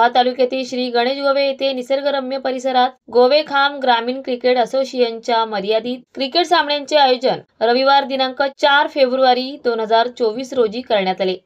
रोहा तालुक्यातील श्री गणेश गोवे येथे निसर्गरम्य परिसरात गोवेखाम ग्रामीण क्रिकेट असोसिएशनच्या मर्यादित क्रिकेट सामन्यांचे आयोजन रविवार दिनांक 4 फेब्रुवारी 2024 रोजी करण्यात आले।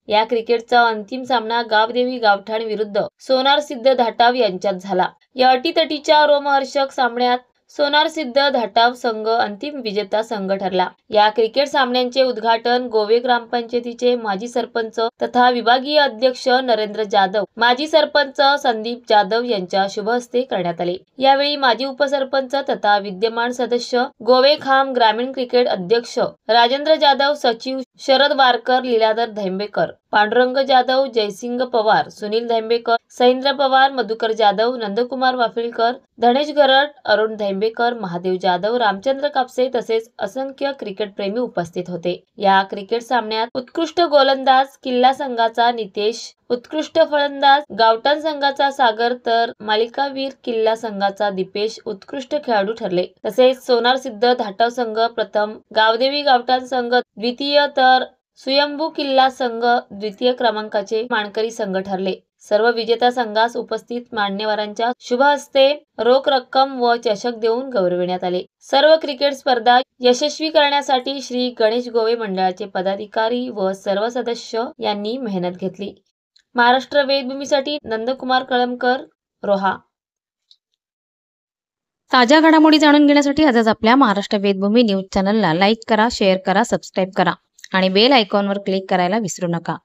या क्रिकेटचा अंतिम सामना गावदेवी गावठाण विरुद्ध सोनार सिद्ध धाटाव यांच्यात झाला। या अटीतटीच्या रोमहर्षक सामन्यात सोनार सिद्ध धाटाव संघ अंतिम विजेता संघ ठरला। या क्रिकेट सामन्यांचे उद्घाटन गोवे ग्रामपंचायतीचे माजी सरपंच तथा विभागीय अध्यक्ष नरेंद्र जाधव, माजी सरपंच संदीप जाधव यांच्या शुभ हस्ते करण्यात आले। यावेळी माजी उपसरपंच तथा विद्यमान सदस्य गोवेखाम ग्रामीण क्रिकेट अध्यक्ष राजेंद्र जाधव, सचिव शरद वारकर, लीलाधर धैंबेकर, पांडुरंग जाधव, जयसिंग पवार, सुनील धैंबेकर, सहींद्र पवार, मधुकर जाधव, नंदकुमार वाफिलकर, धनेश गरड, अरुण धैंबेकर, महादेव जाधव, रामचंद्र कापसे तसेच असंख्य क्रिकेट प्रेमी उपस्थित होते। या क्रिकेट सामन्यात उत्कृष्ट गोलंदाज किल्ला संघाचा नितेश, उत्कृष्ट फलंदाज गावठाण संघाचा सागर तर मालिकावीर किल्ला संघाचा दीपेश उत्कृष्ट खेळाडू ठरले। तसेच सोनार सिद्ध धाटाव संघ प्रथम, गावदेवी गावठाण संघ द्वितीय तर स्वयंभू किल्ला संघ द्वितीय क्रमांकाचे मानकरी संघ ठरले। सर्व विजेता संघास उपस्थित मान्यवरांच्या शुभ हस्ते रोख रक्कम व चषक देऊन गौरविण्यात आले। सर्व क्रिकेट स्पर्धा यशस्वी करण्यासाठी श्री गणेश गोवे मंडळाचे पदाधिकारी व सर्व सदस्य यांनी मेहनत घेतली। महाराष्ट्र वेदभूमीसाठी नंदकुमार कळमकर, रोहा। ताज्या घडामोडी जाणून घेण्यासाठी आजच आपल्या महाराष्ट्र वेदभूमी न्यूज चॅनलला लाईक करा, शेअर करा, सबस्क्राईब करा आणि बेल आयकॉनवर क्लिक करायला विसरू नका।